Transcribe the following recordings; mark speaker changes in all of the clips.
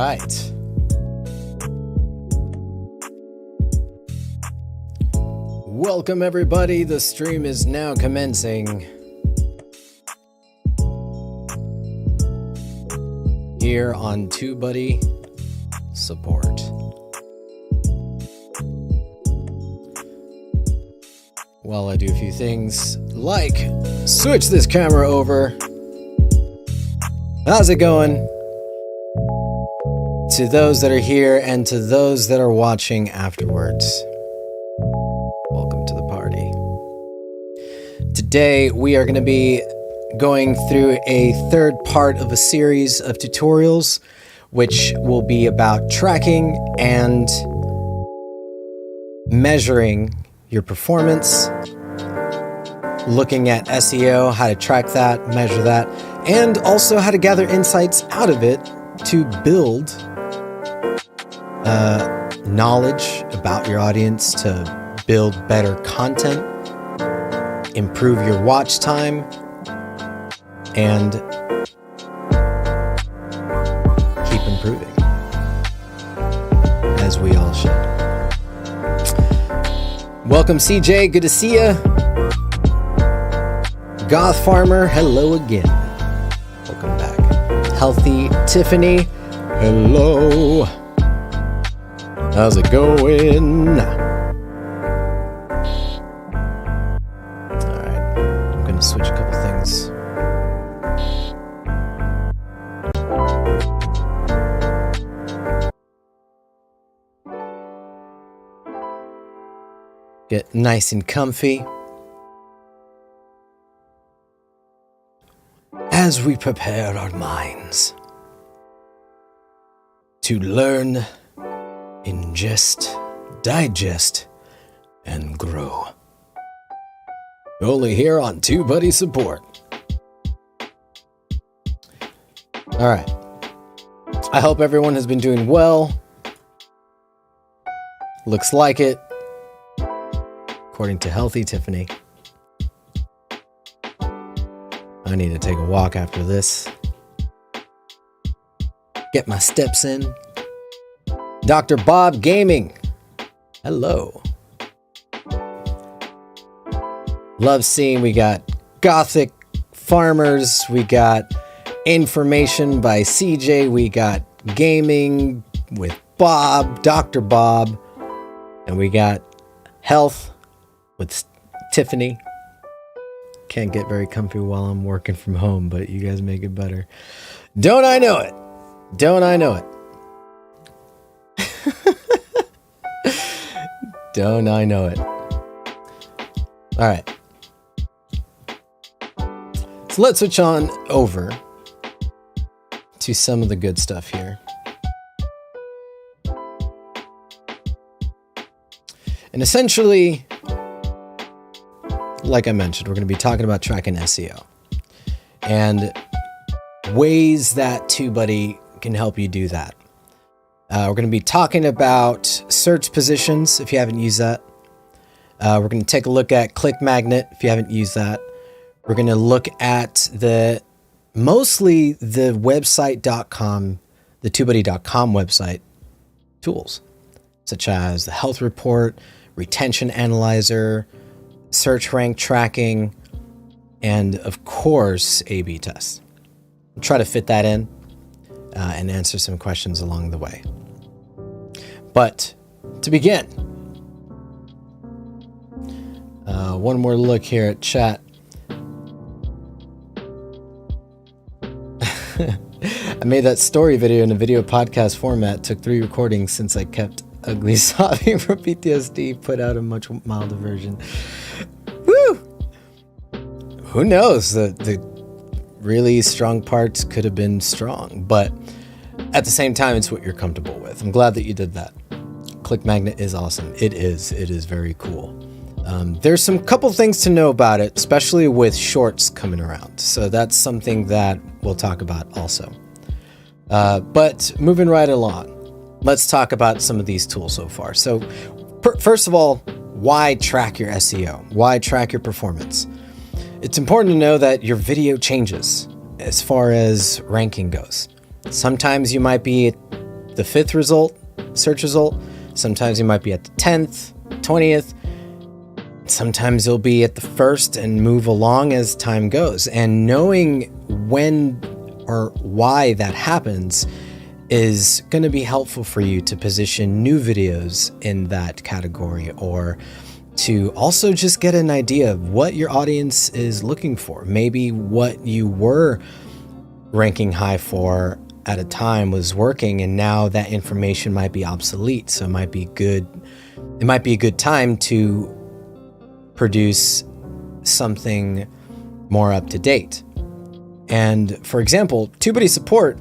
Speaker 1: right. Welcome everybody. The stream is now commencing. Here on TubeBuddy support. While I do a few things like switch this camera over. How's it going? To those that are here and to those that are watching afterwards. Welcome to the party. Today we are going to be going through a third part of a series of tutorials which will be about tracking and measuring your performance, looking at SEO, how to track that, measure that, and also how to gather insights out of it to build knowledge about your audience, to build better content, improve your watch time, and keep improving, as we all should. Welcome, CJ. Good to see you. Goth Farmer, hello again. Welcome back. Healthy Tiffany, hello. How's it going? Alright, I'm going to switch a couple things. Get nice and comfy as we prepare our minds to learn, ingest, digest, and grow. Only here on TubeBuddy support. Alright. I hope everyone has been doing well. Looks like it. According to Healthy Tiffany. I need to take a walk after this. Get my steps in. Dr. Bob Gaming. Hello. Love seeing we got Gothic Farmers. We got information by CJ. We got gaming with Bob, Dr. Bob. And we got health with Tiffany. Can't get very comfy while I'm working from home, but you guys make it better. Don't I know it? Don't I know it? Don't I know it? All right. So let's switch on over to some of the good stuff here. And essentially, like I mentioned, we're going to be talking about tracking SEO and ways that TubeBuddy can help you do that. We're going to be talking about search positions if you haven't used that. We're going to take a look at Click Magnet if you haven't used that. We're going to look at mostly the website.com, the TubeBuddy.com website tools, such as the health report, retention analyzer, search rank tracking, and of course, A/B test. We'll try to fit that in and answer some questions along the way. But to begin, one more look here at chat. I made that story video in a video podcast format. Took 3 recordings since I kept Ugly Sobbing for PTSD. Put out a much milder version. Woo! Who knows? The really strong parts could have been strong, but at the same time, it's what you're comfortable with. I'm glad that you did that. Click Magnet is awesome. It is very cool. There's some couple things to know about it, especially with shorts coming around. So that's something that we'll talk about also. But moving right along, let's talk about some of these tools so far. So first of all, why track your SEO? Why track your performance? It's important to know that your video changes as far as ranking goes. Sometimes you might be the 5th result, search result. Sometimes you might be at the 10th, 20th. Sometimes you'll be at the 1st and move along as time goes. And knowing when or why that happens is going to be helpful for you to position new videos in that category, or to also just get an idea of what your audience is looking for. Maybe what you were ranking high for at a time was working, and now that information might be obsolete. So it might be a good time to produce something more up to date. And for example, TubeBuddy support,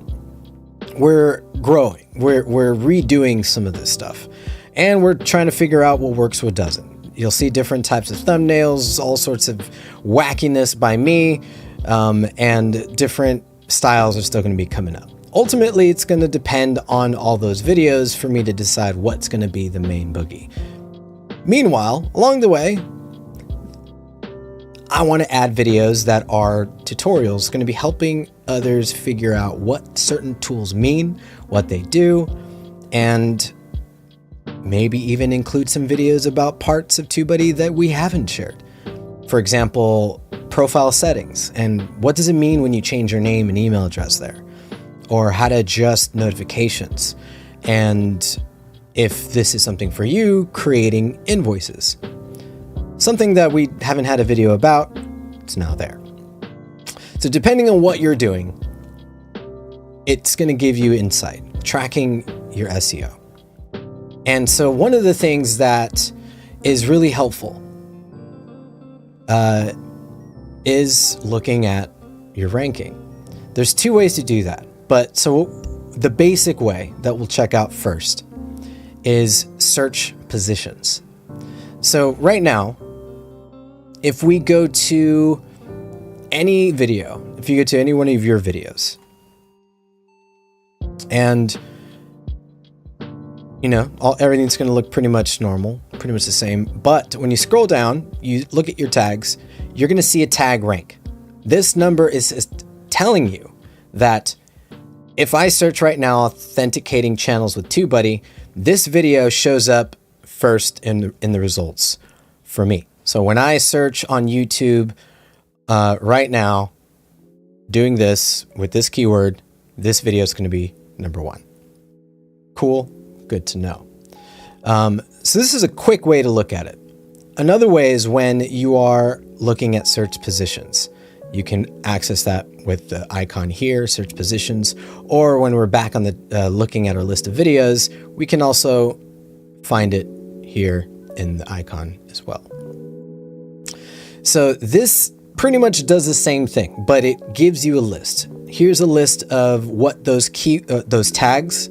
Speaker 1: we're growing. We're redoing some of this stuff, and we're trying to figure out what works, what doesn't. You'll see different types of thumbnails, all sorts of wackiness by me, and different styles are still going to be coming up. Ultimately, it's going to depend on all those videos for me to decide what's going to be the main boogie. Meanwhile, along the way, I want to add videos that are tutorials, going to be helping others figure out what certain tools mean, what they do, and maybe even include some videos about parts of TubeBuddy that we haven't shared. For example, profile settings, and what does it mean when you change your name and email address there? Or how to adjust notifications. And if this is something for you, creating invoices. Something that we haven't had a video about, it's now there. So depending on what you're doing, it's going to give you insight, tracking your SEO. And so one of the things that is really helpful is looking at your ranking. There's 2 ways to do that. But so the basic way that we'll check out first is search positions. So right now, if we go to any video, if you go to any one of your videos, and everything's going to look pretty much normal, pretty much the same. But when you scroll down, you look at your tags, you're going to see a tag rank. This number is telling you that if I search right now, authenticating channels with TubeBuddy, this video shows up first in the results for me. So when I search on YouTube right now, doing this with this keyword, this video is going to be number 1. Cool. Good to know. So this is a quick way to look at it. Another way is when you are looking at search positions. You can access that with the icon here, search positions, or when we're back on the looking at our list of videos, we can also find it here in the icon as well. So this pretty much does the same thing, but it gives you a list. Here's a list of what those tags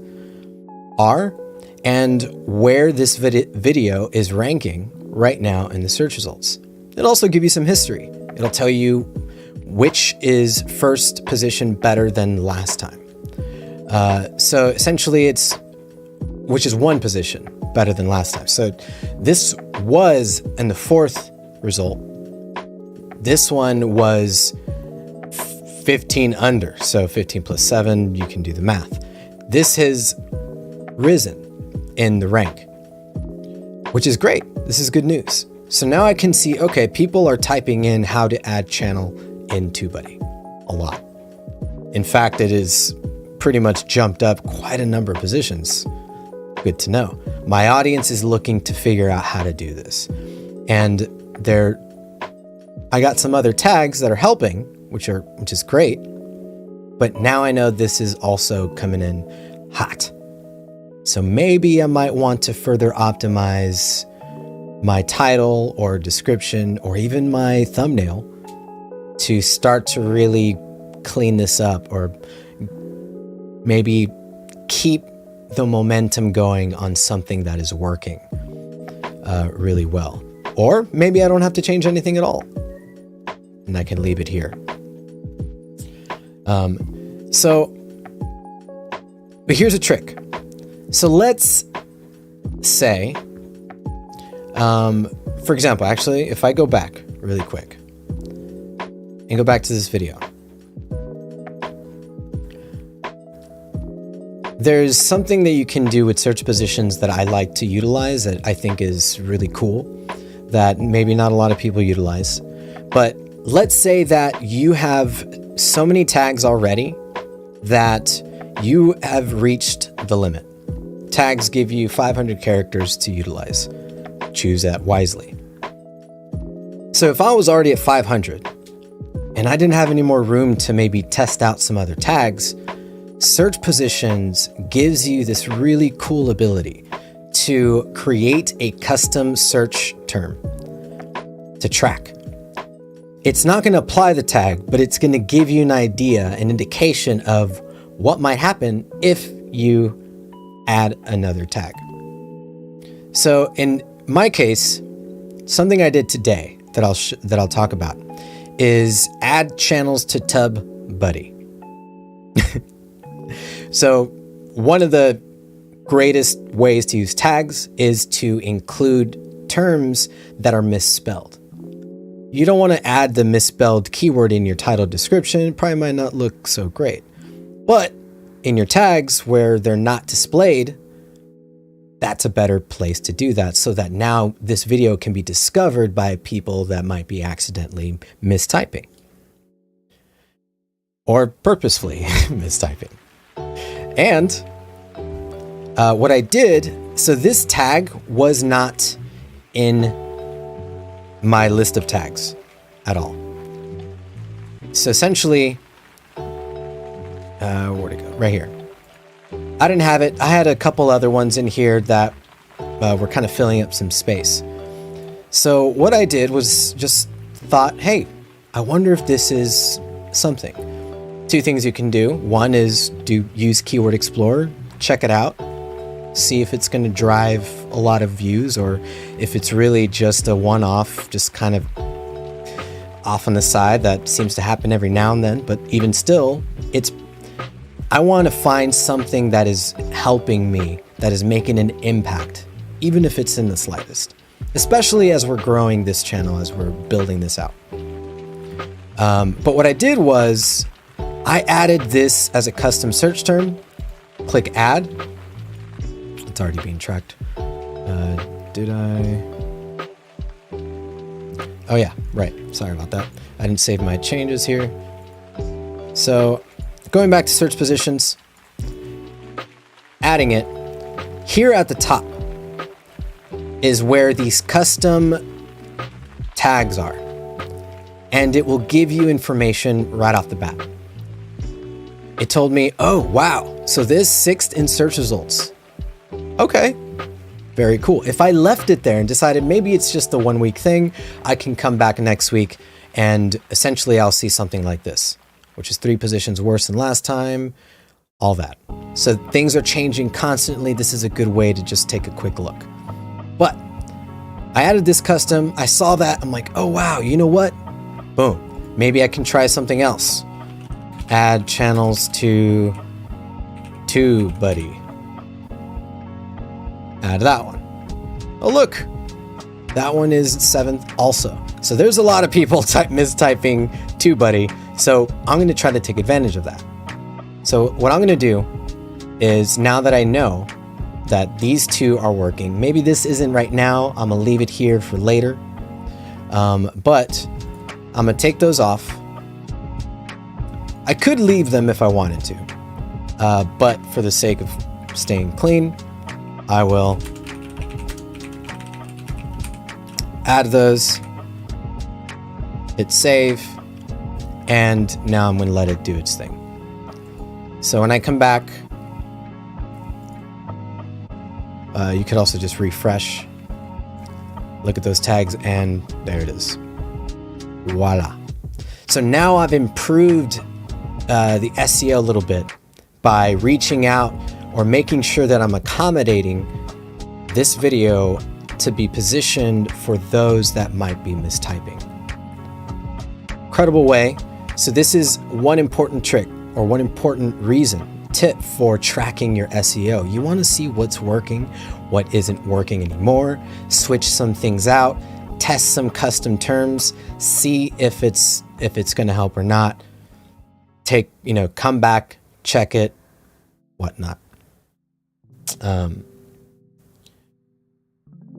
Speaker 1: are and where this video is ranking right now in the search results. It'll also give you some history. It'll tell you which is first position better than last time. So essentially which is 1 position better than last time. So this was in the 4th result. This one was 15 under. So 15 plus 7, you can do the math. This has risen in the rank, which is great. This is good news. So now I can see, okay, people are typing in how to add channel in TubeBuddy a lot. In fact, it is pretty much jumped up quite a number of positions. Good to know. My audience is looking to figure out how to do this. And I got some other tags that are helping, which is great. But now I know this is also coming in hot. So maybe I might want to further optimize my title or description or even my thumbnail to start to really clean this up, or maybe keep the momentum going on something that is working really well. Or maybe I don't have to change anything at all, and I can leave it here. But here's a trick. So let's say, for example, actually, if I go back really quick and go back to this video, there's something that you can do with search positions that I like to utilize that I think is really cool, that maybe not a lot of people utilize. But let's say that you have so many tags already that you have reached the limit. Tags give you 500 characters to utilize. Choose that wisely. So if I was already at 500 and I didn't have any more room to maybe test out some other tags, search positions gives you this really cool ability to create a custom search term to track. It's not going to apply the tag, but it's going to give you an idea, an indication of what might happen if you add another tag. So in my case, something I did today that I'll talk about is add channels to TubeBuddy. So one of the greatest ways to use tags is to include terms that are misspelled. You don't want to add the misspelled keyword in your title description. It probably might not look so great. But in your tags where they're not displayed, that's a better place to do that, so that now this video can be discovered by people that might be accidentally mistyping or purposefully mistyping. And what I did, so this tag was not in my list of tags at all. So essentially, where'd it go? Right here. I didn't have it. I had a couple other ones in here that were kind of filling up some space. So what I did was just thought, hey, I wonder if this is something. Two things you can do. One is use Keyword Explorer, check it out, see if it's going to drive a lot of views or if it's really just a one-off, just kind of off on the side that seems to happen every now and then. But even still, I want to find something that is helping me, that is making an impact, even if it's in the slightest, especially as we're growing this channel, as we're building this out. But what I did was I added this as a custom search term. Click add. It's already being tracked. Did I? Oh yeah, right. Sorry about that. I didn't save my changes here. So going back to search positions, adding it, here at the top is where these custom tags are. And it will give you information right off the bat. It told me, oh, wow, so this 6th in search results. Okay, very cool. If I left it there and decided maybe it's just a 1 week thing, I can come back next week and essentially I'll see something like this, which is 3 positions worse than last time, all that. So things are changing constantly. This is a good way to just take a quick look. But I added this custom. I saw that. I'm like, oh, wow, you know what? Boom. Maybe I can try something else. Add channels to TubeBuddy. Add that one. Oh, look. That one is 7th also. So there's a lot of people mistyping TubeBuddy. So I'm going to try to take advantage of that. So what I'm going to do is, now that I know that these two are working, maybe this isn't right now. I'm going to leave it here for later. But I'm going to take those off. I could leave them if I wanted to. But for the sake of staying clean, I will add those, hit save, and now I'm going to let it do its thing. So when I come back, you could also just refresh, look at those tags, and there it is. Voila. So now I've improved the SEO a little bit by reaching out or making sure that I'm accommodating this video to be positioned for those that might be mistyping. Incredible way. So this is one important trick, or one important tip for tracking your SEO. You want to see what's working, what isn't working anymore, switch some things out, test some custom terms, see if it's going to help or not. Come back, check it, whatnot. I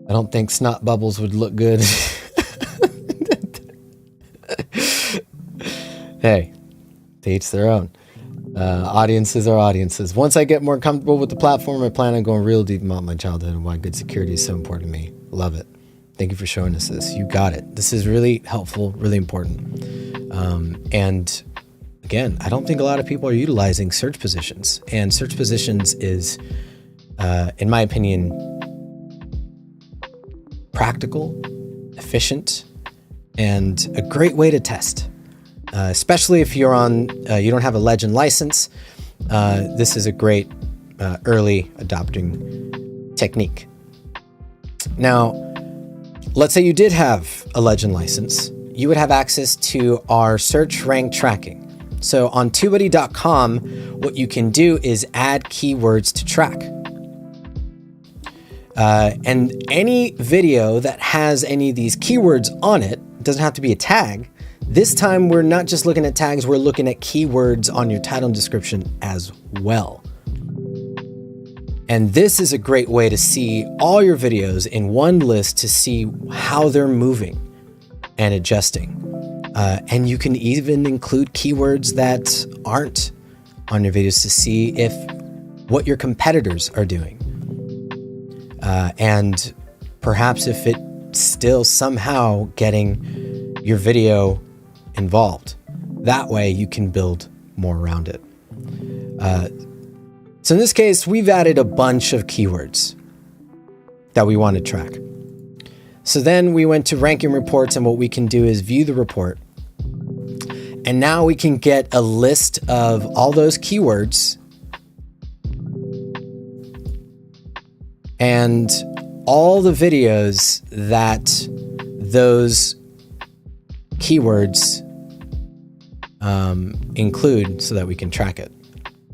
Speaker 1: don't think snot bubbles would look good. Hey, to each their own. Audiences are audiences. Once I get more comfortable with the platform, I plan on going real deep about my childhood and why good security is so important to me. Love it. Thank you for showing us this. You got it. This is really helpful, really important. And again, I don't think a lot of people are utilizing search positions. And search positions is, in my opinion, practical, efficient, and a great way to test. Especially if you're on, you don't have a Legend license. This is a great early adopting technique. Now, let's say you did have a Legend license. You would have access to our search rank tracking. So on TubeBuddy.com, what you can do is add keywords to track. And any video that has any of these keywords on it, doesn't have to be a tag. This time, we're not just looking at tags, we're looking at keywords on your title and description as well. And this is a great way to see all your videos in one list to see how they're moving and adjusting. And you can even include keywords that aren't on your videos to see if what your competitors are doing. And perhaps if it's still somehow getting your video involved. That way you can build more around it. So in this case, we've added a bunch of keywords that we want to track. So then we went to ranking reports, and what we can do is view the report. And now we can get a list of all those keywords and all the videos that those keywords include so that we can track it.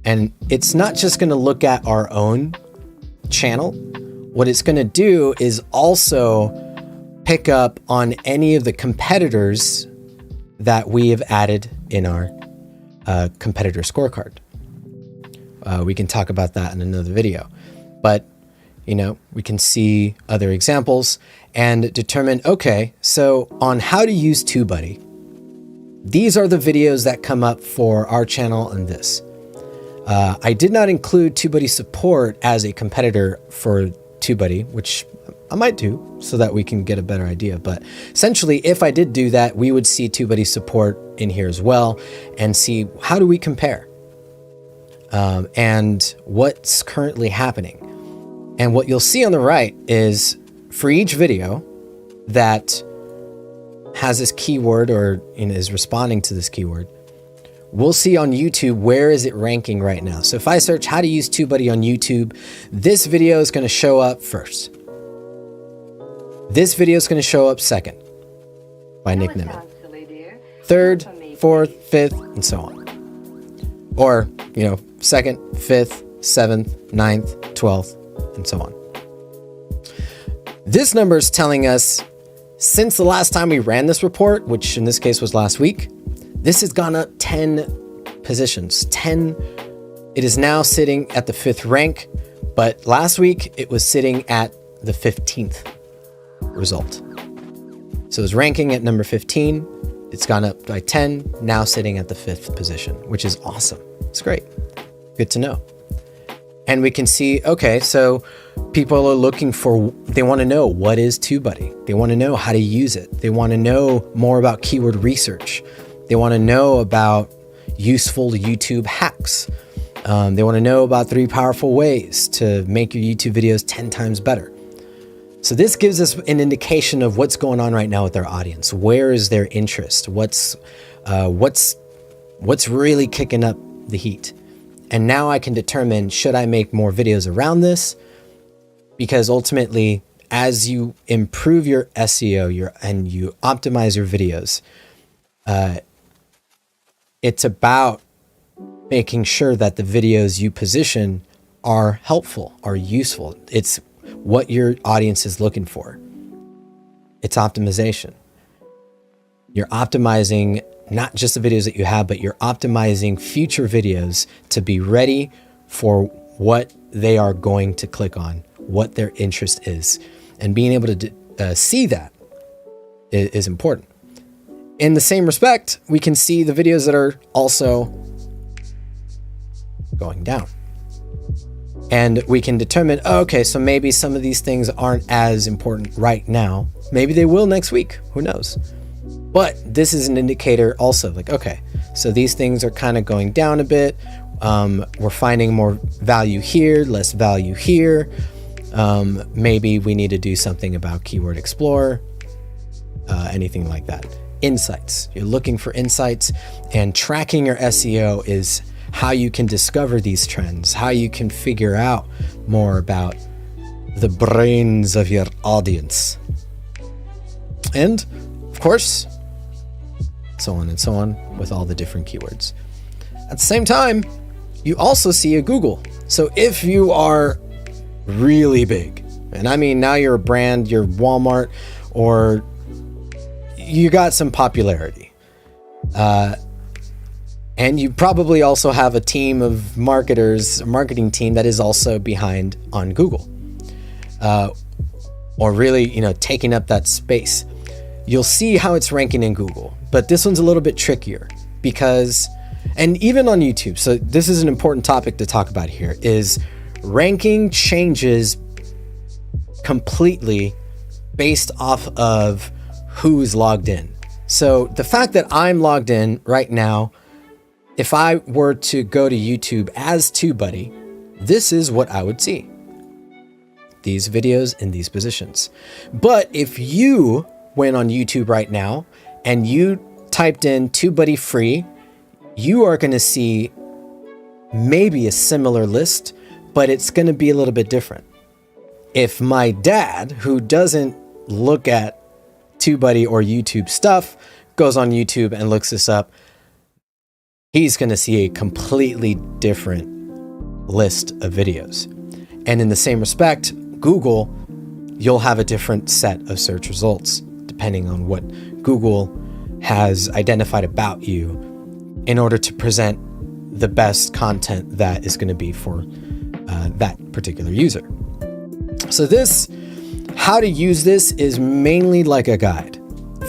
Speaker 1: And it's not just going to look at our own channel. What it's going to do is also pick up on any of the competitors that we have added in our competitor scorecard. We can talk about that in another video. But, you know, we can see other examples and determine, okay, so on how to use TubeBuddy, these are the videos that come up for our channel and this. I did not include TubeBuddy support as a competitor for TubeBuddy, which I might do so that we can get a better idea. But essentially, if I did do that, we would see TubeBuddy support in here as well and see how do we compare and what's currently happening. And what you'll see on the right is for each video that has this keyword or is responding to this keyword, we'll see on YouTube, where is it ranking right now? So if I search how to use TubeBuddy on YouTube, this video is going to show up first. This video is going to show up second by Nick Nimmin. Third, fourth, fifth, and so on. Or, second, fifth, seventh, ninth, 12th, and so on. This number is telling us since the last time we ran this report, which in this case was last week, this has gone up 10 positions. 10. It is now sitting at the 5th rank, but last week it was sitting at the 15th result. So it was ranking at number 15. It's gone up by 10, now sitting at the 5th position, which is awesome. It's great. Good to know. And we can see, okay, so people are looking for, they want to know what is TubeBuddy. They want to know how to use it. They want to know more about keyword research. They want to know about useful YouTube hacks. They want to know about 3 powerful ways to make your YouTube videos 10 times better. So this gives us an indication of what's going on right now with our audience. Where is their interest? What's really kicking up the heat? And now I can determine, should I make more videos around this? Because ultimately, as you improve your SEO and you optimize your videos, it's about making sure that the videos you position are helpful, are useful. It's what your audience is looking for. It's optimization. You're optimizing not just the videos that you have, but you're optimizing future videos to be ready for what they are going to click on, what their interest is. And being able to see that is important. In the same respect, we can see the videos that are also going down. And we can determine, okay, so maybe some of these things aren't as important right now. Maybe they will next week. Who knows? But this is an indicator also, like, okay, so these things are kind of going down a bit. We're finding more value here, less value here. Maybe we need to do something about Keyword Explorer, anything like that. Insights. You're looking for insights, and tracking your SEO is how you can discover these trends, how you can figure out more about the brains of your audience. And of course, so on and so on with all the different keywords. At the same time, you also see a Google. So if you are really big, and I mean now you're a brand, you're Walmart, or you got some popularity, and you probably also have a team of marketers, a marketing team that is also behind on Google, or really, taking up that space. You'll see how it's ranking in Google, but this one's a little bit trickier because, and even on YouTube, so this is an important topic to talk about here, is ranking changes completely based off of who's logged in. So the fact that I'm logged in right now, if I were to go to YouTube as TubeBuddy, this is what I would see. These videos in these positions. But if you went on YouTube right now and you typed in TubeBuddy free, you are going to see maybe a similar list, but it's going to be a little bit different. If my dad, who doesn't look at TubeBuddy or YouTube stuff, goes on YouTube and looks this up, he's going to see a completely different list of videos. And in the same respect, Google, you'll have a different set of search results depending on what Google has identified about you in order to present the best content that is going to be for that particular user. So this, how to use this is mainly like a guide.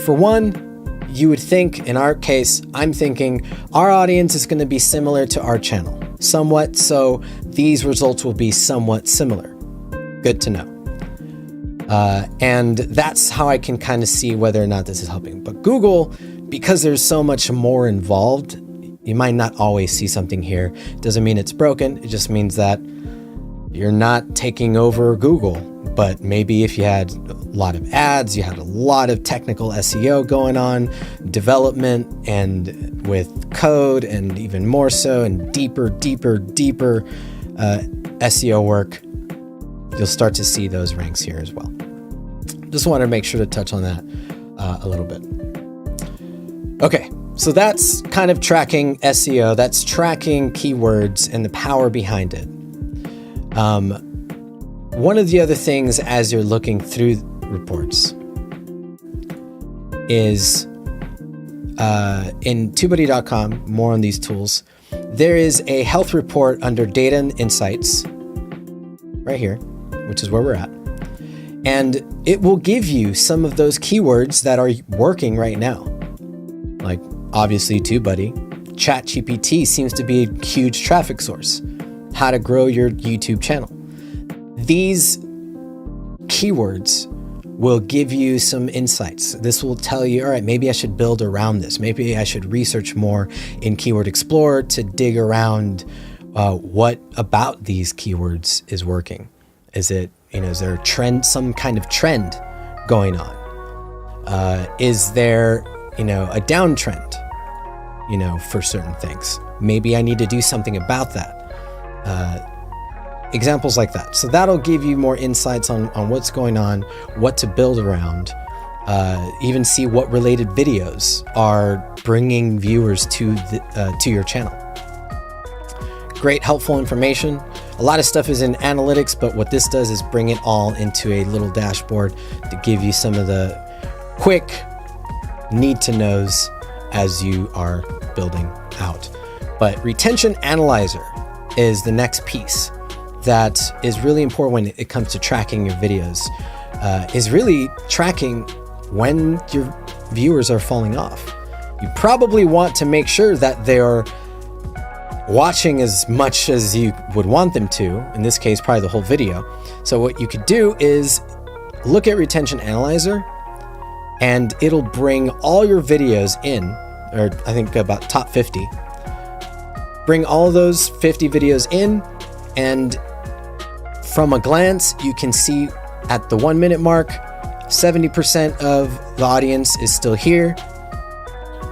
Speaker 1: For one, you would think, in our case, I'm thinking our audience is going to be similar to our channel, somewhat, so these results will be somewhat similar. Good to know. And that's how I can kind of see whether or not this is helping. But Google, because there's so much more involved, you might not always see something here. Doesn't mean it's broken. It just means that you're not taking over Google. But maybe if you had a lot of ads, you had a lot of technical SEO going on, development, and with code, and even more so, and deeper SEO work, you'll start to see those ranks here as well. Just wanted to make sure to touch on that a little bit. Okay, so that's kind of tracking SEO. That's tracking keywords and the power behind it. One of the other things as you're looking through reports is in TubeBuddy.com, more on these tools, there is a health report under Data and Insights right here, which is where we're at. And it will give you some of those keywords that are working right now. Like obviously TubeBuddy, ChatGPT seems to be a huge traffic source. How to grow your YouTube channel. These keywords will give you some insights. This will tell you, all right, maybe I should build around this. Maybe I should research more in Keyword Explorer to dig around what about these keywords is working. Is it, is there a trend, some kind of trend going on? Is there, a downtrend, for certain things? Maybe I need to do something about that. Examples like that. So that'll give you more insights on what's going on, what to build around, even see what related videos are bringing viewers to your channel. Great, helpful information. A lot of stuff is in analytics, but what this does is bring it all into a little dashboard to give you some of the quick need to knows as you are building out. But Retention Analyzer is the next piece. that is really important when it comes to tracking your videos is really tracking when your viewers are falling off. You probably want to make sure that they're watching as much as you would want them to, in this case, probably the whole video. So what you could do is look at Retention Analyzer, and it'll bring all your videos in, or I think about top 50. Bring all those 50 videos in, and from a glance, you can see at the 1 minute mark, 70% of the audience is still here.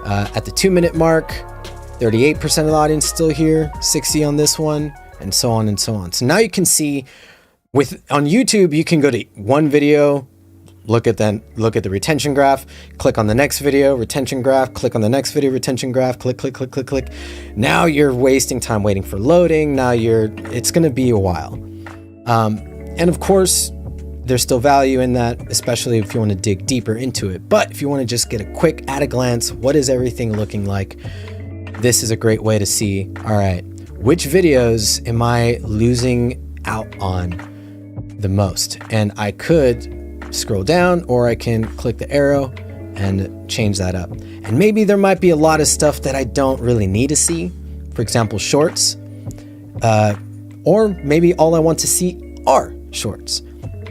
Speaker 1: At the 2 minute mark, 38% of the audience still here, 60 on this one, and so on and so on. So now you can see on YouTube, you can go to one video, look at the retention graph, click on the next video, retention graph, click on the next video, retention graph, click, click, click, click, click. Now you're wasting time waiting for loading. Now it's going to be a while. And of course, there's still value in that, especially if you want to dig deeper into it. But if you want to just get a quick at a glance, what is everything looking like? This is a great way to see, all right, which videos am I losing out on the most? And I could scroll down, or I can click the arrow and change that up. And maybe there might be a lot of stuff that I don't really need to see. For example, shorts, or maybe all I want to see are shorts.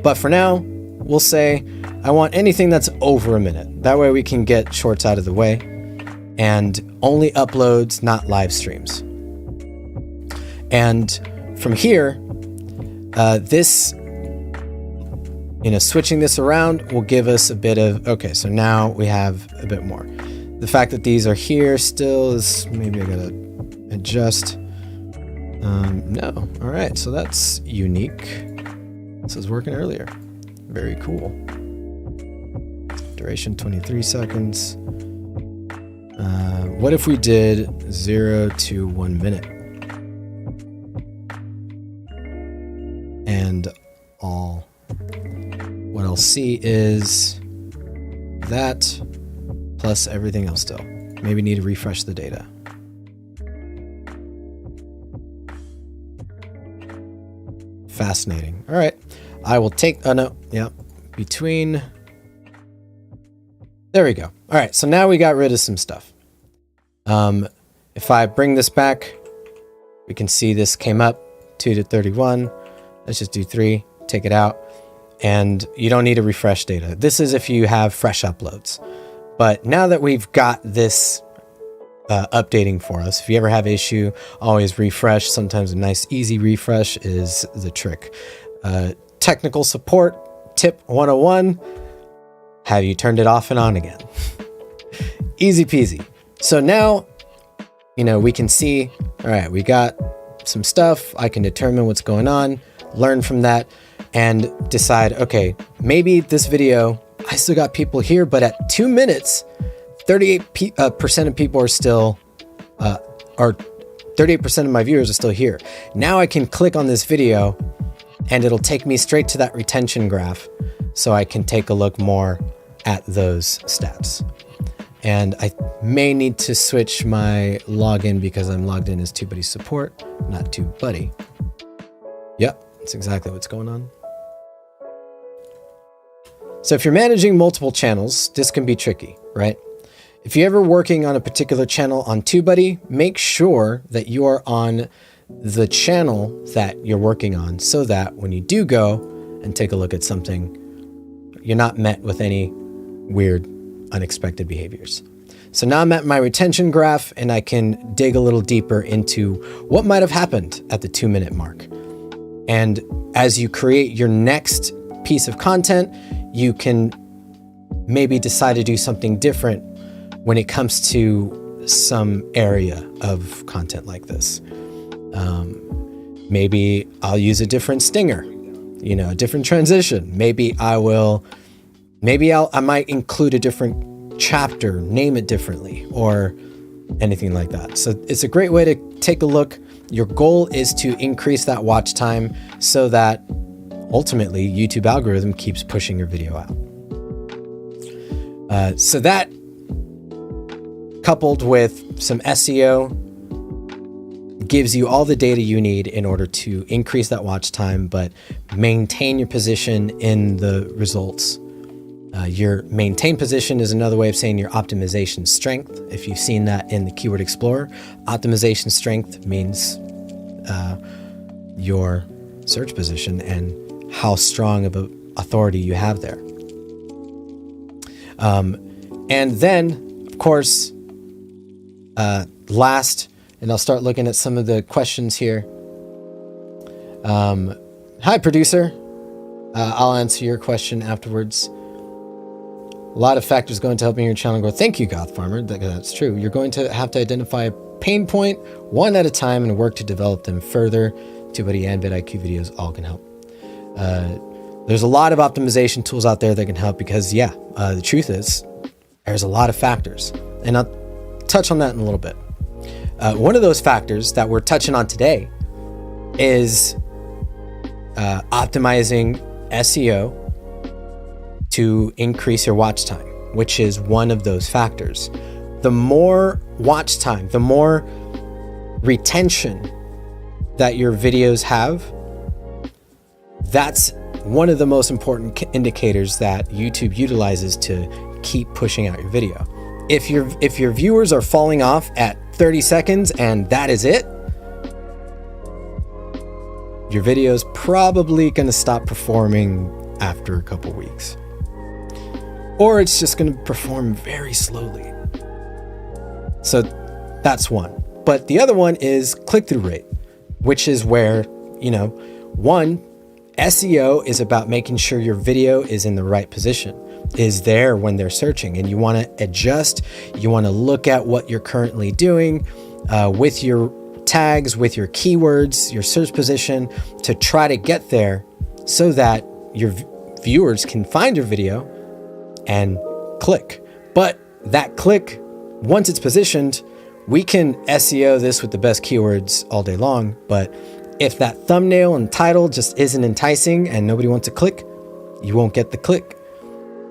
Speaker 1: But for now, we'll say I want anything that's over a minute. That way we can get shorts out of the way, and only uploads, not live streams. And from here, switching this around will give us a bit of, okay, so now we have a bit more. The fact that these are here still is, maybe I gotta adjust. No, all right, so that's unique. This was working earlier. Very cool. Duration 23 seconds. What if we did 0 to 1 minute? And all. What I'll see is that plus everything else still. Maybe need to refresh the data. Fascinating. All right. I will take, between. There we go. All right. So now we got rid of some stuff. If I bring this back, we can see this came up 2 to 31. Let's just do 3, take it out. And you don't need to refresh data. This is if you have fresh uploads. But now that we've got this updating for us, if you ever have issue, always refresh. Sometimes a nice easy refresh is the trick. Technical support tip 101, have you turned it off and on again? Easy peasy. So now, we can see, all right, we got some stuff. I can determine what's going on, learn from that, and decide, okay, maybe this video, I still got people here, but at 2 minutes, 38% of people are still, or 38% of my viewers are still here. Now I can click on this video and it'll take me straight to that retention graph, so I can take a look more at those stats. And I may need to switch my login because I'm logged in as TubeBuddy support, not TubeBuddy. Yep, that's exactly what's going on. So if you're managing multiple channels, this can be tricky, right? If you're ever working on a particular channel on TubeBuddy, make sure that you are on the channel that you're working on, so that when you do go and take a look at something, you're not met with any weird, unexpected behaviors. So now I'm at my retention graph, and I can dig a little deeper into what might have happened at the 2 minute mark. And as you create your next piece of content, you can maybe decide to do something different when it comes to some area of content like this. Maybe I'll use a different stinger, a different transition. Maybe I might include a different chapter, name it differently, or anything like that. So it's a great way to take a look. Your goal is to increase that watch time so that ultimately YouTube algorithm keeps pushing your video out. So that, coupled with some SEO, gives you all the data you need in order to increase that watch time, but maintain your position in the results. Your maintain position is another way of saying your optimization strength. If you've seen that in the Keyword Explorer, optimization strength means your search position and how strong of an authority you have there. And then, of course, last, and I'll start looking at some of the questions here. Hi, producer. I'll answer your question afterwards. A lot of factors go into helping your channel grow. Thank you, Goth Farmer. That's true. You're going to have to identify a pain point one at a time and work to develop them further. TubeBuddy and vidIQ videos all can help. There's a lot of optimization tools out there that can help because, the truth is there's a lot of factors. And I'll touch on that in a little bit. One of those factors that we're touching on today is optimizing SEO to increase your watch time, which is one of those factors. The more watch time, the more retention that your videos have, that's one of the most important indicators that YouTube utilizes to keep pushing out your video. If your viewers are falling off at 30 seconds and that is it, your video is probably going to stop performing after a couple weeks. Or it's just going to perform very slowly. So that's one. But the other one is click-through rate, which is where, one, SEO is about making sure your video is in the right position, is there when they're searching, and you want to adjust. You want to look at what you're currently doing with your tags, with your keywords, your search position to try to get there so that your viewers can find your video and click. But that click, once it's positioned, we can SEO this with the best keywords all day long. But if that thumbnail and title just isn't enticing and nobody wants to click, you won't get the click.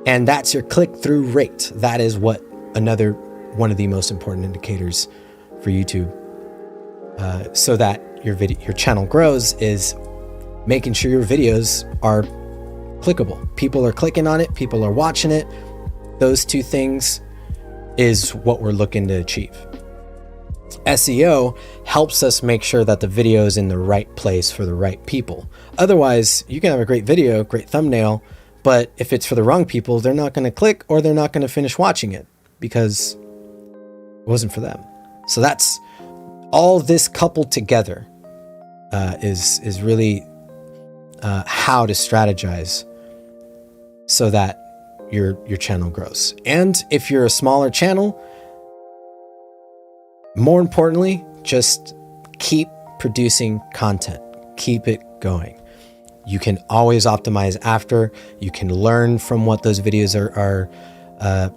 Speaker 1: And that's your click-through rate. That is another one of the most important indicators for YouTube, so that your channel grows, is making sure your videos are clickable. People are clicking on it. People are watching it. Those two things is what we're looking to achieve. SEO helps us make sure that the video is in the right place for the right people. Otherwise, you can have a great video, great thumbnail, but if it's for the wrong people, they're not going to click or they're not going to finish watching it because it wasn't for them. So that's all this coupled together is really how to strategize so that your channel grows. And if you're a smaller channel, more importantly, just keep producing content. Keep it going. You can always optimize after. You can learn from what those videos are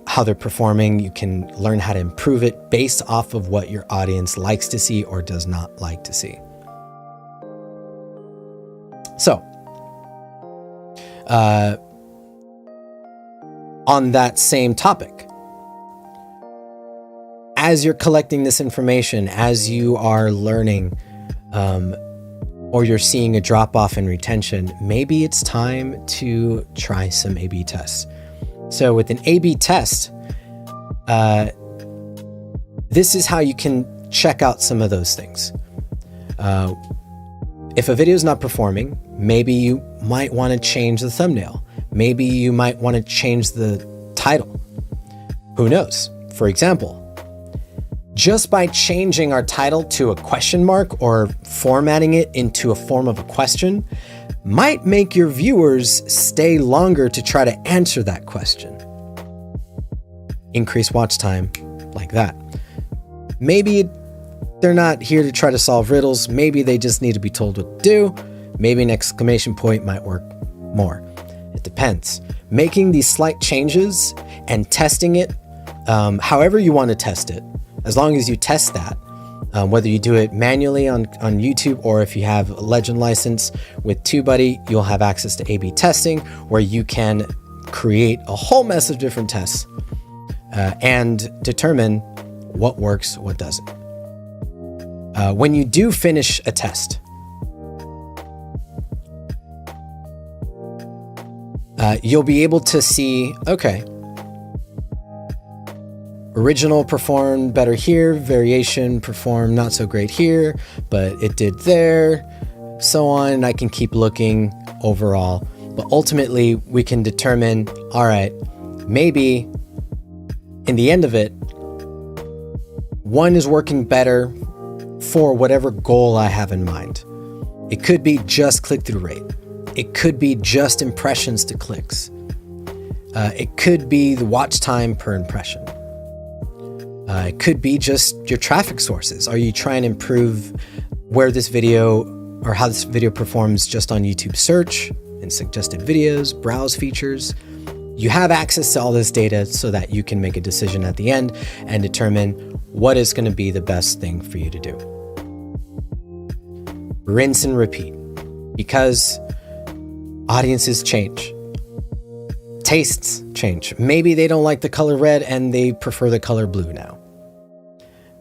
Speaker 1: how they're performing. You can learn how to improve it based off of what your audience likes to see or does not like to see. So, on that same topic, as you're collecting this information, as you are learning, or you're seeing a drop off in retention, maybe it's time to try some A/B tests. So with an A/B test, this is how you can check out some of those things. If a video is not performing, maybe you might want to change the thumbnail. Maybe you might want to change the title. Who knows? For example, just by changing our title to a question mark or formatting it into a form of a question might make your viewers stay longer to try to answer that question. Increase watch time like that. Maybe they're not here to try to solve riddles. Maybe they just need to be told what to do. Maybe an exclamation point might work more. It depends. Making these slight changes and testing it, however you want to test it, as long as you test that, whether you do it manually on YouTube or if you have a Legend license with TubeBuddy, you'll have access to A/B testing where you can create a whole mess of different tests and determine what works, what doesn't. When you do finish a test, you'll be able to see, okay, original performed better here, variation performed not so great here, but it did there, so on. I can keep looking overall, but ultimately we can determine, all right, maybe in the end of it, one is working better for whatever goal I have in mind. It could be just click-through rate. It could be just impressions to clicks. It could be the watch time per impression. It could be just your traffic sources. Are you trying to improve where this video or how this video performs just on YouTube search and suggested videos, browse features? You have access to all this data so that you can make a decision at the end and determine what is going to be the best thing for you to do. Rinse and repeat, because audiences change. Tastes change. Maybe they don't like the color red and they prefer the color blue now.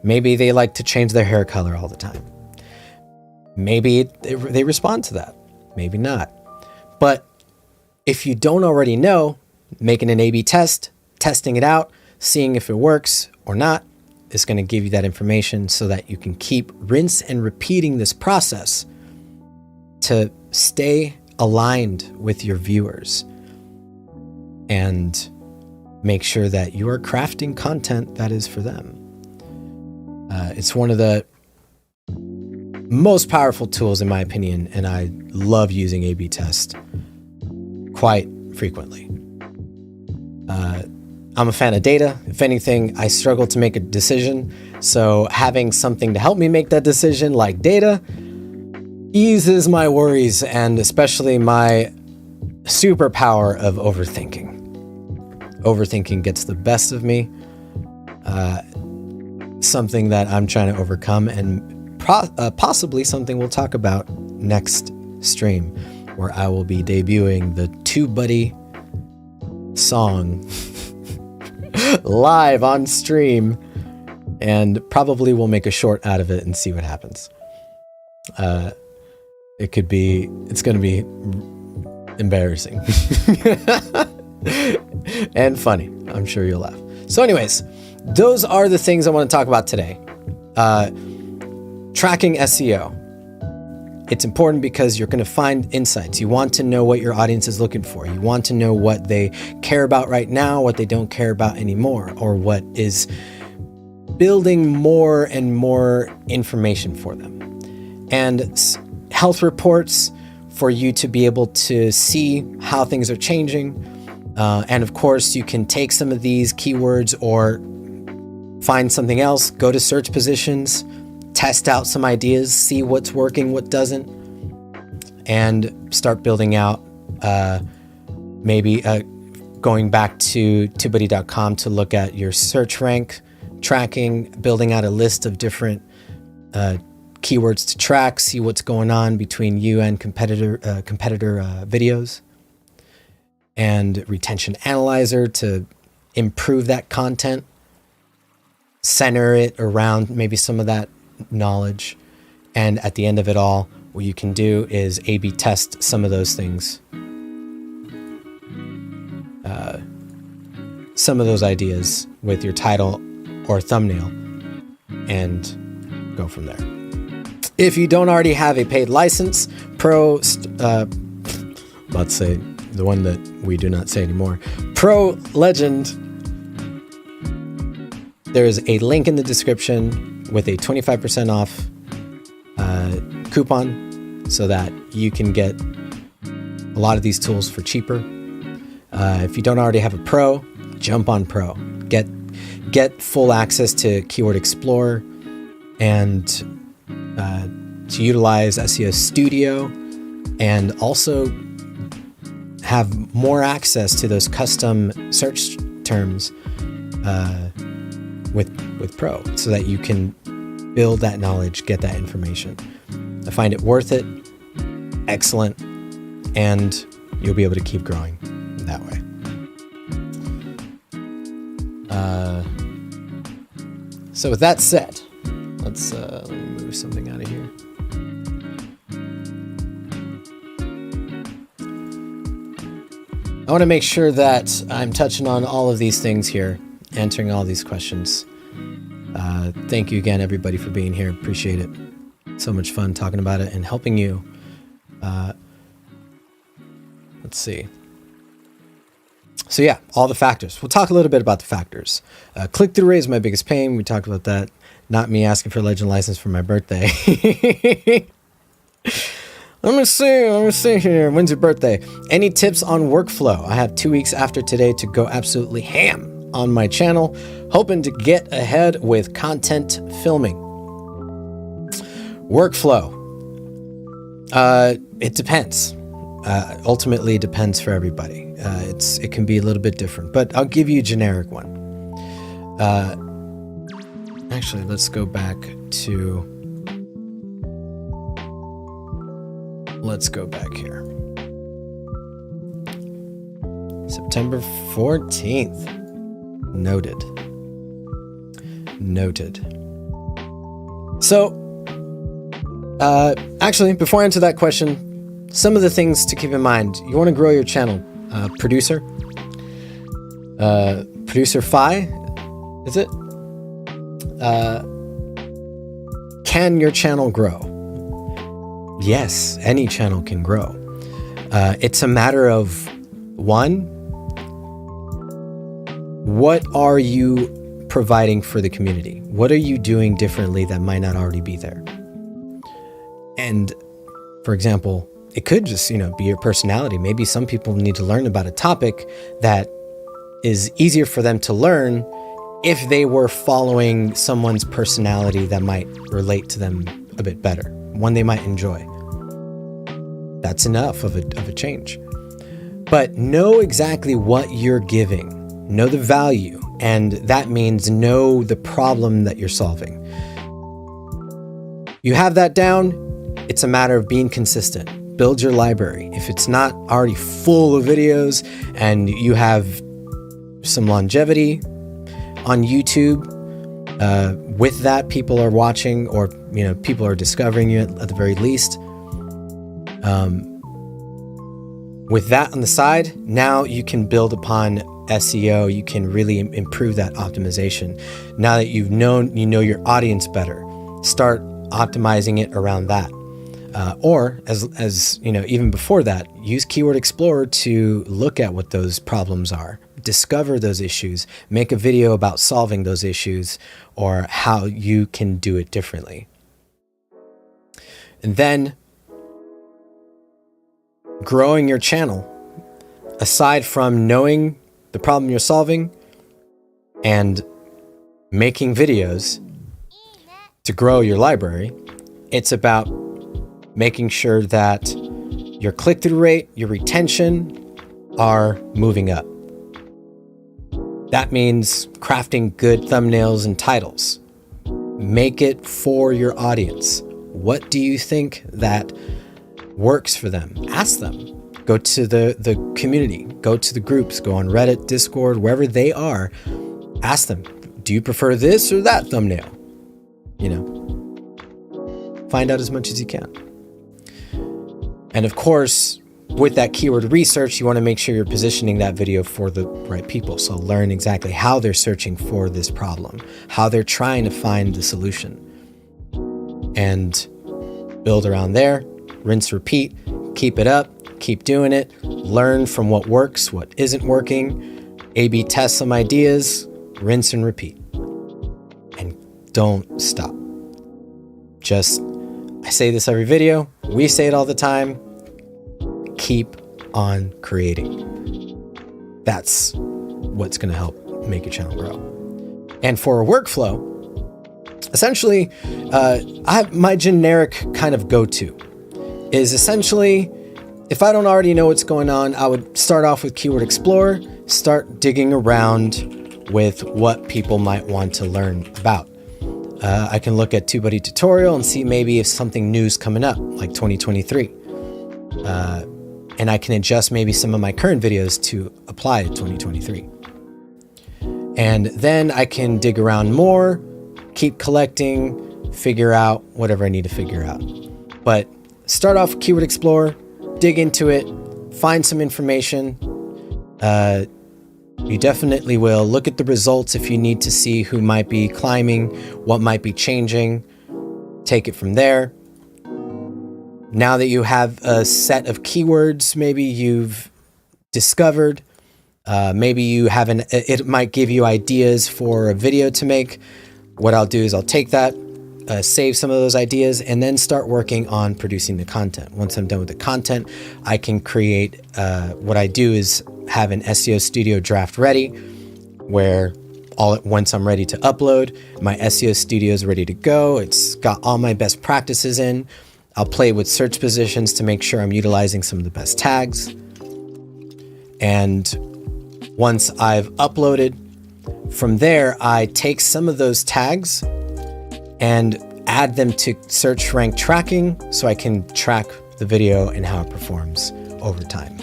Speaker 1: Maybe they like to change their hair color all the time. Maybe they respond to that. Maybe not. But if you don't already know, making an A/B test, testing it out, seeing if it works or not, is going to give you that information so that you can keep rinse and repeating this process to stay aligned with your viewers and make sure that you are crafting content that is for them. It's one of the most powerful tools in my opinion, and I love using A/B test quite frequently. I'm a fan of data. If anything, I struggle to make a decision. So having something to help me make that decision, like data, eases my worries and especially my superpower of overthinking. Overthinking gets the best of me. Something that I'm trying to overcome, and possibly something we'll talk about next stream, where I will be debuting the TubeBuddy song live on stream, and probably we'll make a short out of it and see what happens. It's going to be embarrassing and funny. I'm sure you'll laugh. So anyways, those are the things I want to talk about today. Tracking SEO. It's important because you're going to find insights. You want to know what your audience is looking for. You want to know what they care about right now, what they don't care about anymore, or what is building more and more information for them. And health reports for you to be able to see how things are changing. And of course, you can take some of these keywords or find something else, go to search positions, test out some ideas, see what's working, what doesn't, and start building out, maybe going back to TubeBuddy.com to look at your search rank tracking, building out a list of different keywords to track, see what's going on between you and competitor videos, and retention analyzer to improve that content, center it around maybe some of that knowledge. And at the end of it all, what you can do is A/B test some of those things, some of those ideas with your title or thumbnail, and go from there. If you don't already have a paid license, Pro, let's say the one that we do not say anymore, Pro Legend, there's a link in the description with a 25% off coupon so that you can get a lot of these tools for cheaper. If you don't already have a Pro, jump on Pro. Get full access to Keyword Explorer and to utilize SEO Studio, and also have more access to those custom search terms with Pro, so that you can build that knowledge, get that information. I find it worth it, excellent, and you'll be able to keep growing that way. So with that said, let me move move something out of here. I want to make sure that I'm touching on all of these things here, answering all these questions. Thank you again, everybody, for being here. Appreciate it. So much fun talking about it and helping you. Let's see. So yeah, all the factors. We'll talk a little bit about the factors. Click-through rate is my biggest pain. We talked about that. Not me asking for a legend license for my birthday. Let me see here. When's your birthday? Any tips on workflow? I have 2 weeks after today to go absolutely ham on my channel, hoping to get ahead with content filming. Workflow. It depends. Ultimately depends for everybody. It can be a little bit different, but I'll give you a generic one. Actually, let's go back to... Let's go back here. September 14th. Noted. So, actually, before I answer that question, some of the things to keep in mind. You want to grow your channel. Producer Fi, is it? Can your channel grow? Yes, any channel can grow. It's a matter of, one, what are you providing for the community? What are you doing differently that might not already be there? And for example, it could just, be your personality. Maybe some people need to learn about a topic that is easier for them to learn if they were following someone's personality that might relate to them a bit better, one they might enjoy. That's enough of a change. But know exactly what you're giving. Know the value, and that means know the problem that you're solving. You have that down, it's a matter of being consistent. Build your library. If it's not already full of videos and you have some longevity on YouTube, with that, people are watching, or people are discovering you at the very least. With that on the side, now you can build upon SEO. You can really improve that optimization. Now that you know your audience better, start optimizing it around that. Or as even before that, use Keyword Explorer to look at what those problems are, discover those issues, make a video about solving those issues or how you can do it differently. And then growing your channel, aside from knowing the problem you're solving and making videos to grow your library, it's about making sure that your click-through rate, your retention are moving up. That means crafting good thumbnails and titles. Make it for your audience. What do you think that works for them? Ask them. Go to the community. Go to the groups. Go on Reddit, Discord, wherever they are. Ask them, do you prefer this or that thumbnail? Find out as much as you can. And of course, with that keyword research, you want to make sure you're positioning that video for the right people. So learn exactly how they're searching for this problem, how they're trying to find the solution, and build around there. Rinse, repeat, keep it up, keep doing it, learn from what works, what isn't working, A/B test some ideas, rinse and repeat. And don't stop. I say this every video, we say it all the time, keep on creating. That's what's going to help make your channel grow. And for a workflow, essentially, my generic kind of go-to is essentially, if I don't already know what's going on, I would start off with Keyword Explorer, start digging around with what people might want to learn about. I can look at TubeBuddy tutorial and see maybe if something new's coming up, like 2023. And I can adjust maybe some of my current videos to apply to 2023. And then I can dig around more, keep collecting figure out whatever I need to figure out. But start off with Keyword Explorer, dig into it, find some information. You definitely will. Look at the results if you need to see who might be climbing, what might be changing. Take it from there. Now that you have a set of keywords, maybe you've discovered, maybe you haven't, it might give you ideas for a video to make. What I'll do is I'll take that, save some of those ideas, and then start working on producing the content. Once I'm done with the content, I can create, what I do is have an SEO Studio draft ready, where once I'm ready to upload, my SEO Studio is ready to go. It's got all my best practices in. I'll play with search positions to make sure I'm utilizing some of the best tags. And once I've uploaded, from there, I take some of those tags and add them to search rank tracking so I can track the video and how it performs over time.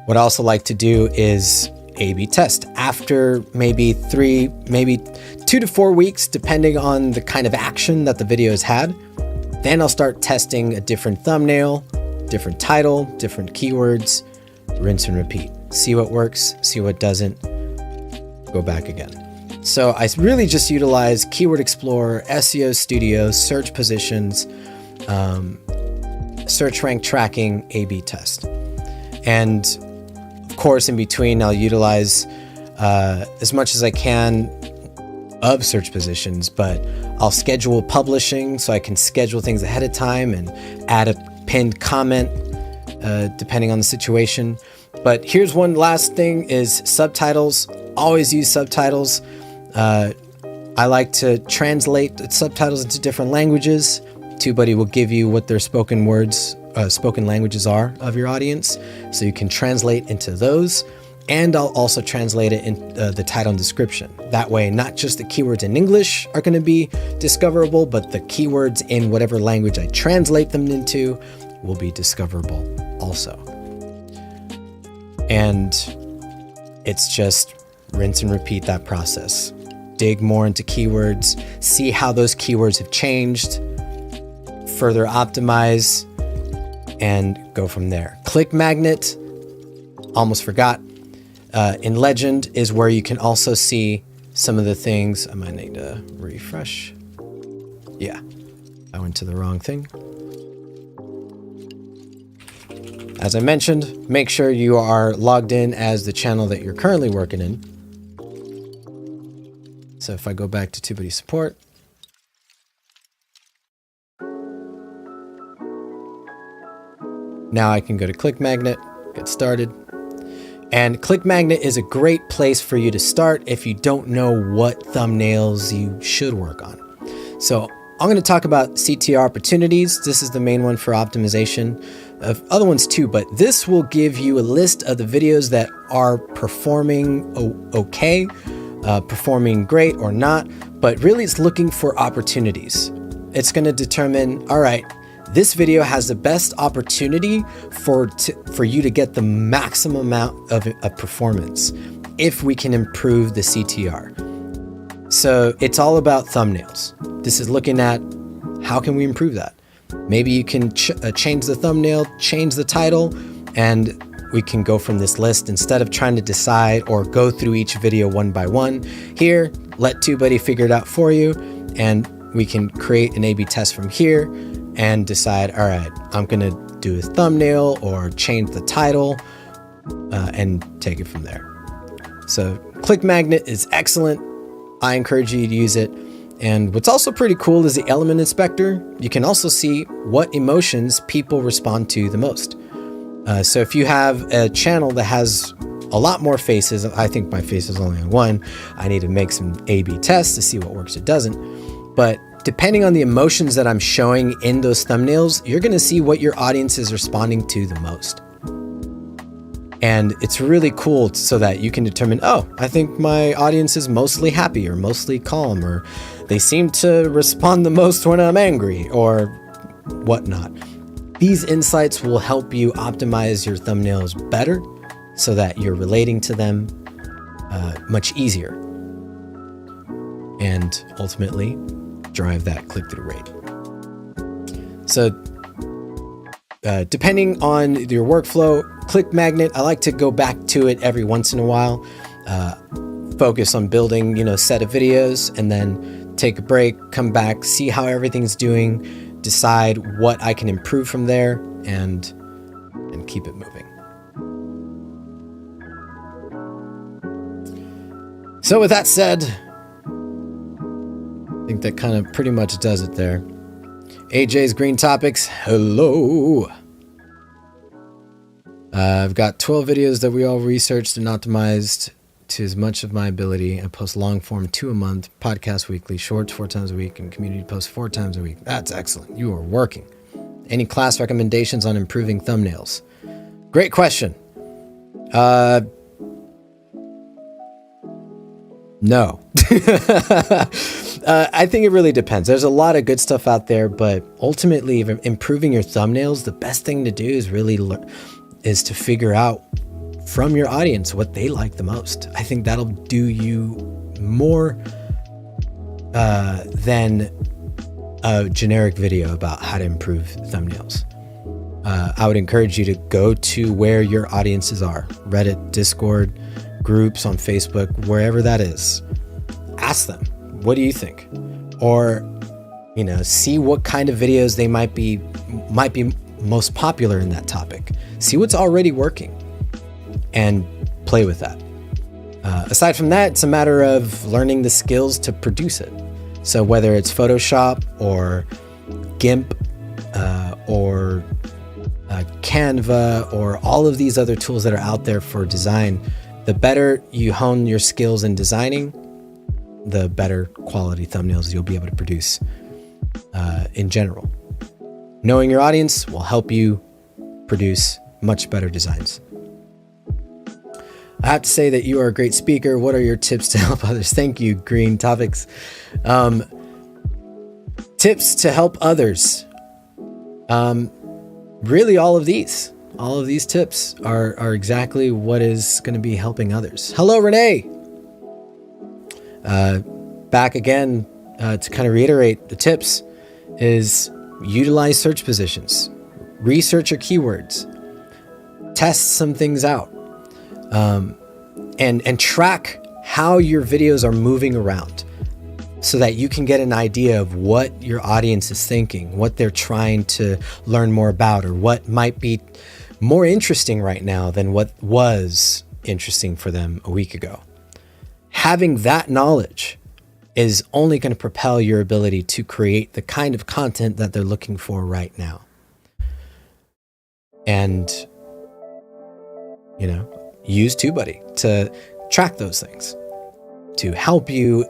Speaker 1: What I also like to do is A/B test after maybe 2 to 4 weeks, depending on the kind of action that the video has had. Then I'll start testing a different thumbnail, different title, different keywords, rinse and repeat. See what works, see what doesn't, go back again. So I really just utilize Keyword Explorer, SEO Studio, search positions, search rank tracking, A/B test. And of course, in between, I'll utilize as much as I can of search positions, but I'll schedule publishing so I can schedule things ahead of time and add a pinned comment depending on the situation. But here's one last thing is subtitles. Always use subtitles. I like to translate the subtitles into different languages. TubeBuddy will give you what their spoken languages are of your audience, so you can translate into those. And I'll also translate it in the title and description. That way, not just the keywords in English are going to be discoverable, but the keywords in whatever language I translate them into will be discoverable also. And it's just rinse and repeat that process. Dig more into keywords, see how those keywords have changed, further optimize, and go from there. Click magnet, almost forgot. In Legend is where you can also see some of the things. I might need to refresh. Yeah, I went to the wrong thing. As I mentioned, make sure you are logged in as the channel that you're currently working in. So if I go back to TubeBuddy support, now I can go to Click Magnet, get started. And Click Magnet is a great place for you to start if you don't know what thumbnails you should work on. So I'm going to talk about CTR opportunities. This is the main one for optimization. Other ones too, but this will give you a list of the videos that are performing okay, performing great or not, but really it's looking for opportunities. It's going to determine, all right, this video has the best opportunity for you to get the maximum amount of performance if we can improve the CTR. So it's all about thumbnails. This is looking at how can we improve that. Maybe you can change the thumbnail, change the title, and we can go from this list instead of trying to decide or go through each video one by one. Here, let TubeBuddy figure it out for you, and we can create an A/B test from here and decide, all right, I'm gonna do a thumbnail or change the title and take it from there. So Click Magnet is excellent. I encourage you to use it. And what's also pretty cool is the element inspector. You can also see what emotions people respond to the most. So if you have a channel that has a lot more faces, I think my face is only on one, I need to make some A/B tests to see what works, it doesn't. But depending on the emotions that I'm showing in those thumbnails, you're gonna see what your audience is responding to the most. And it's really cool so that you can determine, oh, I think my audience is mostly happy or mostly calm, or they seem to respond the most when I'm angry or whatnot. These insights will help you optimize your thumbnails better so that you're relating to them much easier. and ultimately drive that click-through rate. So depending on your workflow, Click Magnet, I like to go back to it every once in a while, focus on building, a set of videos, and then take a break, come back, see how everything's doing, decide what I can improve from there, and keep it moving. So with that said, I think that kind of pretty much does it there. AJ's Green Topics, hello. I've got 12 videos that we all researched and optimized to as much of my ability. I post long form 2 a month, podcast weekly, shorts 4 times a week, and community posts 4 times a week. That's excellent. You are working. Any class recommendations on improving thumbnails? Great question. No. I think it really depends. There's a lot of good stuff out there, but ultimately improving your thumbnails, the best thing to do is to figure out from your audience what they like the most. I think that'll do you more than a generic video about how to improve thumbnails. I would encourage you to go to where your audiences are. Reddit, Discord, groups on Facebook, wherever that is. Ask them, what do you think? Or, see what kind of videos they might be most popular in that topic. See what's already working and play with that. Aside from that, it's a matter of learning the skills to produce it. So whether it's Photoshop or GIMP or Canva or all of these other tools that are out there for design, the better you hone your skills in designing, the better quality thumbnails you'll be able to produce in general. Knowing your audience will help you produce much better designs. I have to say that you are a great speaker. What are your tips to help others? Thank you, Green Topics. Tips to help others. Really, all of these tips are exactly what is going to be helping others. Hello, Renee. Back again to kind of reiterate the tips is utilize search positions, research your keywords, test some things out, and track how your videos are moving around so that you can get an idea of what your audience is thinking, what they're trying to learn more about, or what might be more interesting right now than what was interesting for them a week ago. Having that knowledge is only going to propel your ability to create the kind of content that they're looking for right now. And, use TubeBuddy to track those things, to help you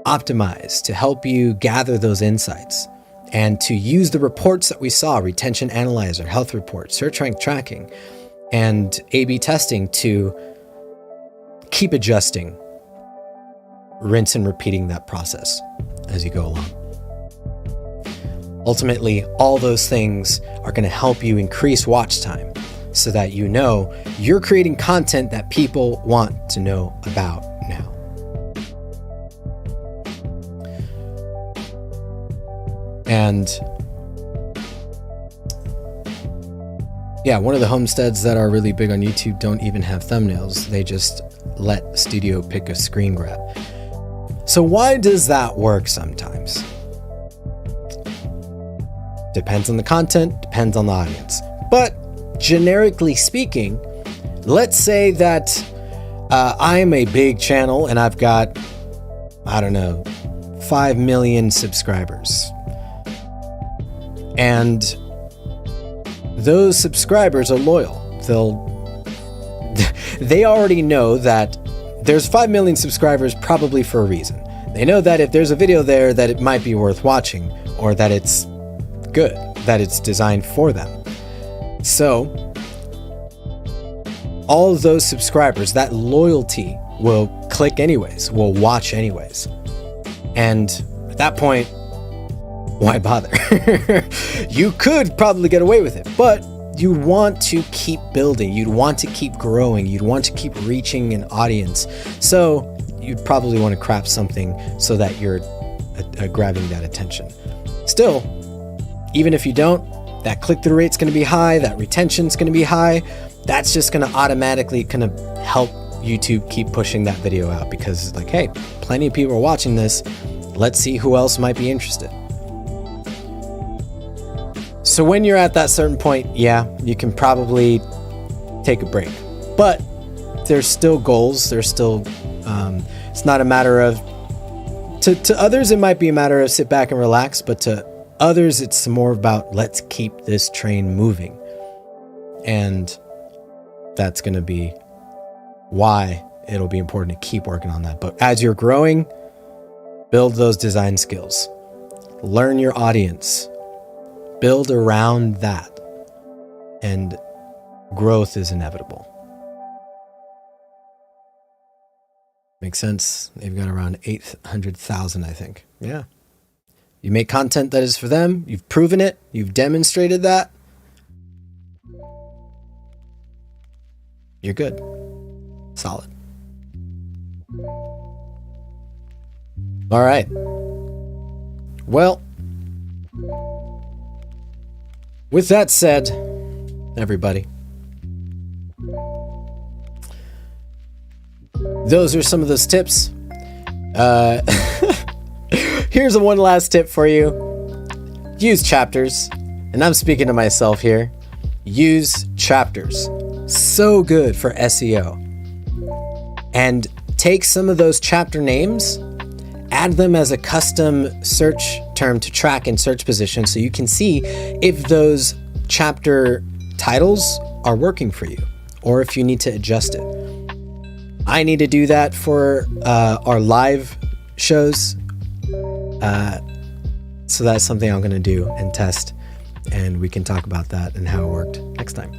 Speaker 1: optimize, to help you gather those insights, and to use the reports that we saw, retention analyzer, health report, search rank tracking, and A/B testing to keep adjusting, rinse and repeating that process as you go along. Ultimately, all those things are going to help you increase watch time so that you're creating content that people want to know about now. And one of the homesteads that are really big on YouTube don't even have thumbnails. They just let Studio pick a screen grab. So why does that work sometimes? Depends on the content, depends on the audience. But generically speaking, let's say that I'm a big channel and I've got, 5 million subscribers. And those subscribers are loyal. They already know that there's 5 million subscribers probably for a reason. They know that if there's a video there that it might be worth watching, or that it's good, that it's designed for them. So all of those subscribers, that loyalty will click anyways, will watch anyways. And at that point, why bother? You could probably get away with it, but you want to keep building. You'd want to keep growing. You'd want to keep reaching an audience. So you'd probably want to craft something so that you're grabbing that attention. Still, even if you don't, that click-through rate's going to be high, that retention's going to be high. That's just going to automatically kind of help YouTube keep pushing that video out, because it's like, hey, plenty of people are watching this. Let's see who else might be interested. So when you're at that certain point, yeah, you can probably take a break. But there's still goals. There's still, it's not a matter of, to others, it might be a matter of sit back and relax, but to others, it's more about let's keep this train moving. And that's going to be why it'll be important to keep working on that. But as you're growing, build those design skills. Learn your audience. Build around that. And growth is inevitable. Makes sense? They've got around 800,000, I think. Yeah. You make content that is for them. You've proven it. You've demonstrated that. You're good. Solid. All right. Well, with that said, everybody, those are some of those tips. Here's one last tip for you. Use chapters. And I'm speaking to myself here. Use chapters. So good for SEO. And take some of those chapter names, add them as a custom search term to track in search position so you can see if those chapter titles are working for you or if you need to adjust it. I need to do that for our live shows. So that's something I'm going to do and test, and we can talk about that and how it worked next time.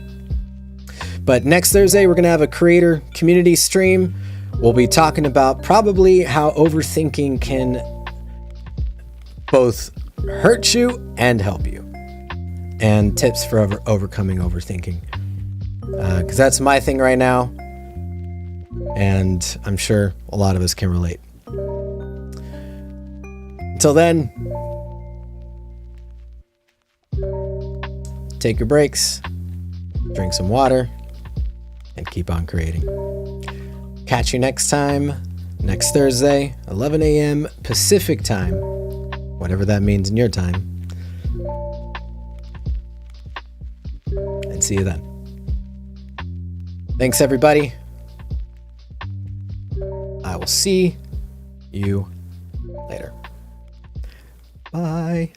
Speaker 1: But next Thursday, we're going to have a creator community stream. We'll be talking about probably how overthinking can both hurt you and help you, and tips for overcoming overthinking. Because that's my thing right now, and I'm sure a lot of us can relate. Until then, take your breaks, drink some water, and keep on creating. Catch you next time, next Thursday, 11 a.m. Pacific time, whatever that means in your time. And see you then. Thanks, everybody. I will see you later. Bye.